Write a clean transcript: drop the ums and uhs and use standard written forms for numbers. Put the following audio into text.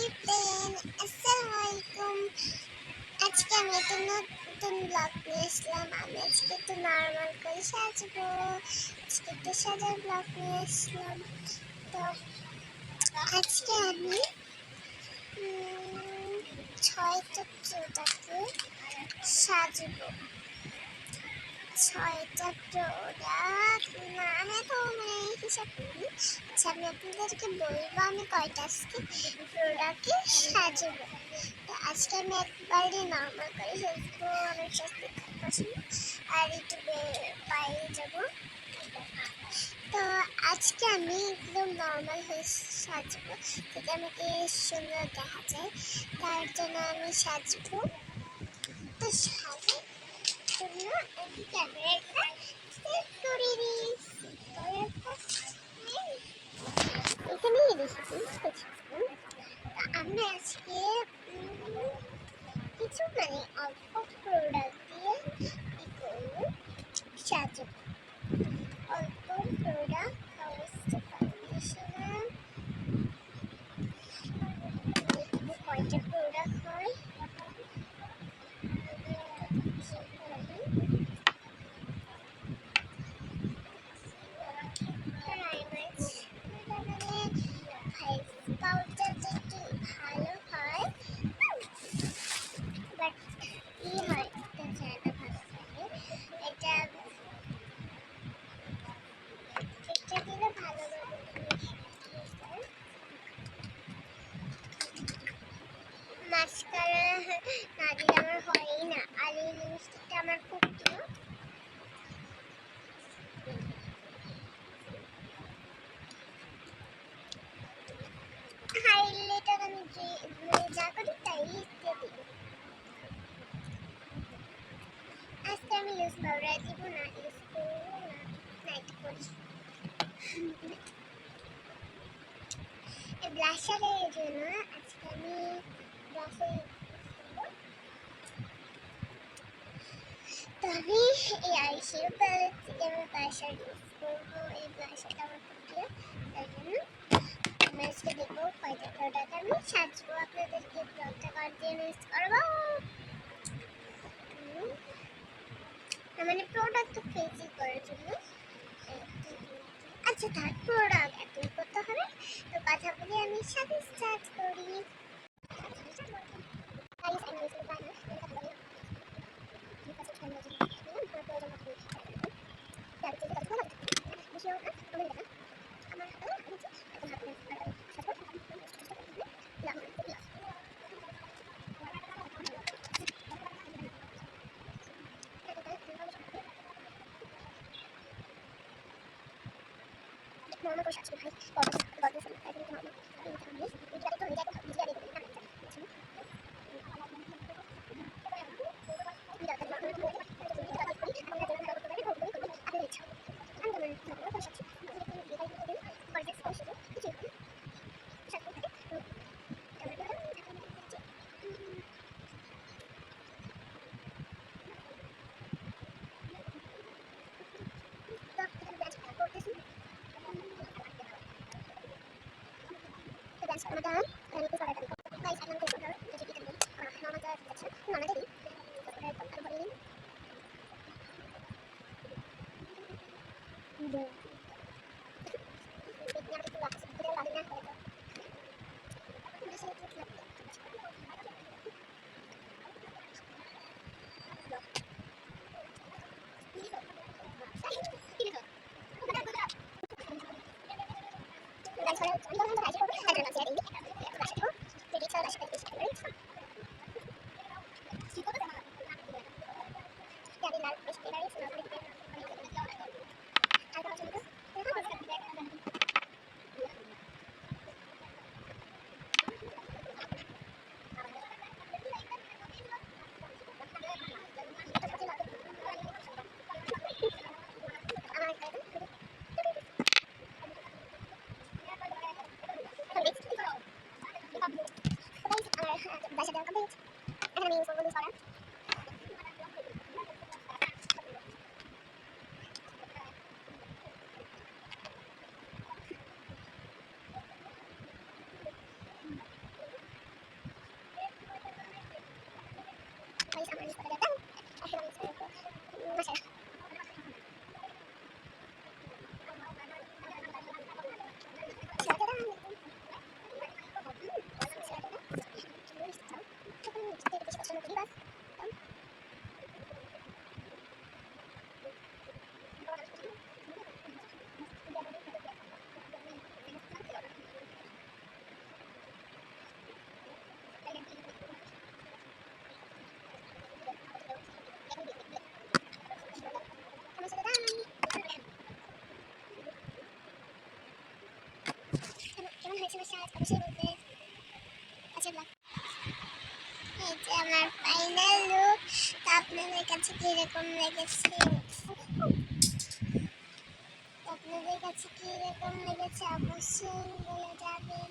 Friend, আসসালামু আলাইকুম। আজকে আমি একটা নতুন ব্লগ নিয়ে আসলাম। আমি আজকে একটু নর্মাল করে সাজবো। আজকে একটু সাজার ব্লগ নিয়ে আসলাম। তো আজকে আমি 6টা চুলটাকে সাজবো। 6টা প্রোডাক্ট না, আমি তো হিসাব করি। আচ্ছা, আমি আপনাদেরকে বলবো আমি কয়টা আজকে প্রোডাক্টকে সাজবো। তো আজকে আমি একবারে নর্মাল করে সাজবো, আমার সাথে পছন্দ আর ইউটিউবে পাই যাবো। তো আজকে আমি একদম নর্মাল হয়ে সাজবো, যাতে আমাকে সুন্দর দেখা যায়। তার জন্য আমি সাজবো। তো সাজার জন্য আমি ক্যামেরাটা সেট করে দিয়েছি। এখানেই রেখেছি। আমি আজকে কিছু অল্প প্রোডাক্ট দিয়ে কি করবো, সাজাবো। অল্প প্রোডাক্ট ফাউন্ডেশনার কয়টা প্রোডাক্ট হয় পাউডারটা একটু ভালো হয়, বাট হয় এটা ভালো লাগে। এটা এটা দিলে ভালোভাবে মাস্কারা না দিলে আমার হয়ই না। আর এই লিপস্টিকটা আমার খুব প্রিয়। হাইলাইটার আমি যা করি তাই লিখতে দিই। আজকে আমি লুজ পাউডার দিব না, ইউজ করবো না, নাইট করি। ব্লাশারের জন্য আজকে আমি ব্লাশার তো আমি এই আইশ্যাডো প্যালেট থেকে আমি ব্লাশার ইউজ করবো। এই ব্লাশারটা আমার খুব প্রিয়, তাই জন্য আমি আজকে দেখবো কয়টা প্রোডাক্ট আমি সাজবো, আপনাদেরকে ব্লগটা কন্টিনিউ করবো। মানে প্রোডাক্ট ফেসিং করার জন্য। আচ্ছা, তার প্রোডাক্ট এতই করতে হবে। তো কথা বলে আমি সাথে স্টার্ট করি। নর্মাল করে সাজবো ভাই, বসে অবশ্যই বলবে। আচ্ছা বাই। এই যে আমার ফাইনাল লুক, তা আপনাদের কাছে কিরকম লেগেছে, আপনাদের কাছে কিরকম লেগেছে অবশ্যই বলে যাবেন।